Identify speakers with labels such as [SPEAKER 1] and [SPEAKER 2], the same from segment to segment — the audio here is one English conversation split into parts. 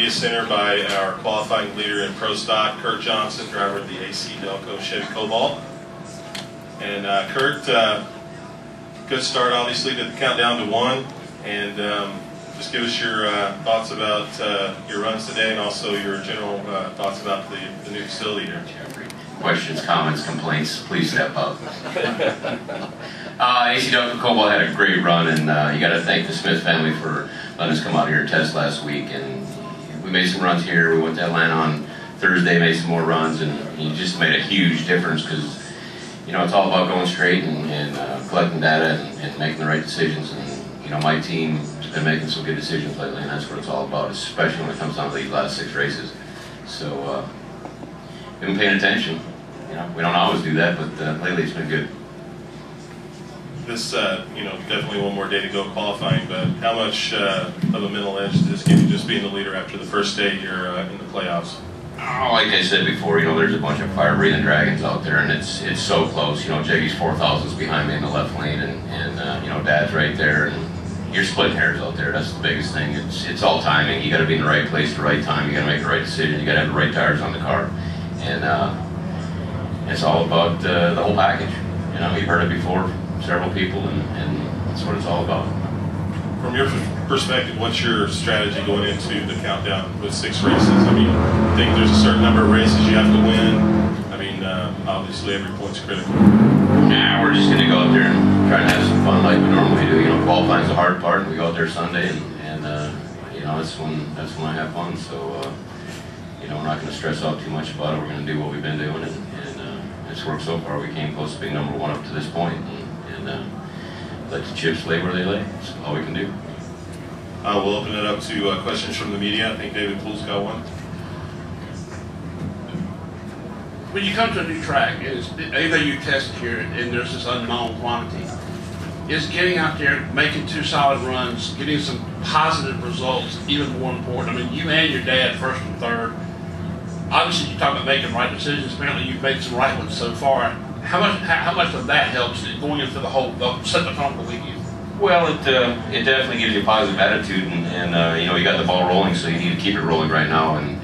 [SPEAKER 1] media center by our qualifying leader in Pro Stock, Kurt Johnson, driver of the ACDelco Chevy Cobalt. And Kurt, good start obviously to the countdown to 1, and just give us your thoughts about your runs today, and also your general thoughts about the new facility here.
[SPEAKER 2] Questions, comments, complaints, please step up. ACDelco Cobalt had a great run, and you got to thank the Smith family for letting us come out here and test last week. And we made some runs here. We went to Atlanta on Thursday, made some more runs, and you just made a huge difference because, you know, it's all about going straight and collecting data and making the right decisions. And, you know, my team has been making some good decisions lately, and that's what it's all about, especially when it comes down to these last 6 races. So, we've been paying attention. You know, we don't always do that, but lately it's been good.
[SPEAKER 1] This, you know, definitely one more day to go qualifying, but how much of a mental edge does this give you, just being the leader after the first day here in the playoffs?
[SPEAKER 2] Oh, like I said before, you know, there's a bunch of fire-breathing dragons out there, and it's so close. You know, Jaggy's 4,000's behind me in the left lane, and you know, Dad's right there, and you're splitting hairs out there. That's the biggest thing. It's all timing. You got to be in the right place at the right time. You got to make the right decision. You got to have the right tires on the car, and it's all about the whole package. You know, you've heard it before, several people, and that's what it's all about.
[SPEAKER 1] From your perspective, what's your strategy going into the countdown with 6 races? I mean, I think there's a certain number of races you have to win. I mean, obviously every point's critical.
[SPEAKER 2] Nah, we're just going to go out there and try to have some fun like we normally do. You know, qualifying's the hard part. We go out there Sunday, and you know, that's when I have fun. So, you know, we're not going to stress out too much about it. We're going to do what we've been doing, and it's worked so far. We came close to being #1 up to this point, and let the chips lay where they lay. That's all we can do.
[SPEAKER 1] We'll open it up to questions from the media. I think David Poole's got one.
[SPEAKER 3] When you come to a new track, anything you test here, and there's this unknown quantity, is getting out there, making 2 solid runs, getting some positive results even more important? I mean, you and your dad, first and third. Obviously, you talk about making right decisions. Apparently, you've made some right ones so far. How much of that helps going into set the tone for the weekend?
[SPEAKER 2] Well, it definitely gives you a positive attitude, and you know, you got the ball rolling, so you need to keep it rolling right now. And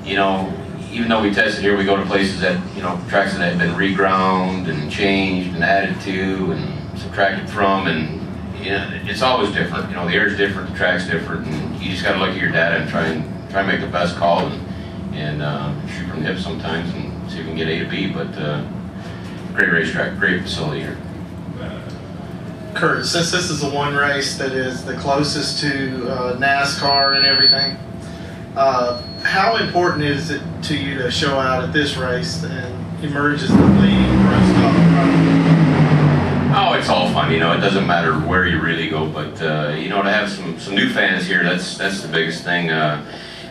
[SPEAKER 2] you know, even though we tested here, we go to places that, you know, tracks that have been reground and changed and added to and subtracted from, and you know, it's always different. You know, the air's different, the track's different, and you just got to look at your data and try and make the best call and shoot from the hip sometimes and see if we can get A to B. But great racetrack, great facility here.
[SPEAKER 4] Kurt, since this is the one race that is the closest to NASCAR and everything, how important is it to you to show out at this race and emerge as the leading Pro Stock driver?
[SPEAKER 2] Oh, it's all fun. You know, it doesn't matter where you really go, but you know, to have some new fans here, that's the biggest thing.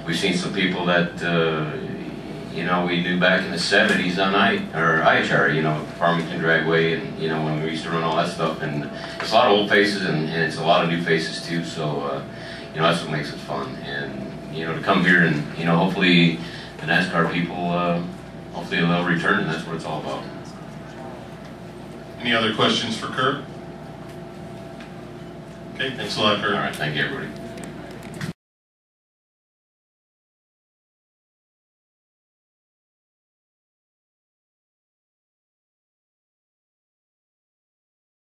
[SPEAKER 2] We've seen some people that you know, we knew back in the 70s on IHRA, you know, Farmington Dragway, and you know, when we used to run all that stuff, and it's a lot of old faces and it's a lot of new faces too. So you know, that's what makes it fun. And you know, to come here and, you know, hopefully the NASCAR people, hopefully they'll return, and that's what it's all about.
[SPEAKER 1] Any other questions for Kurt? Okay, thanks a lot, Kurt.
[SPEAKER 2] All right, thank you, everybody.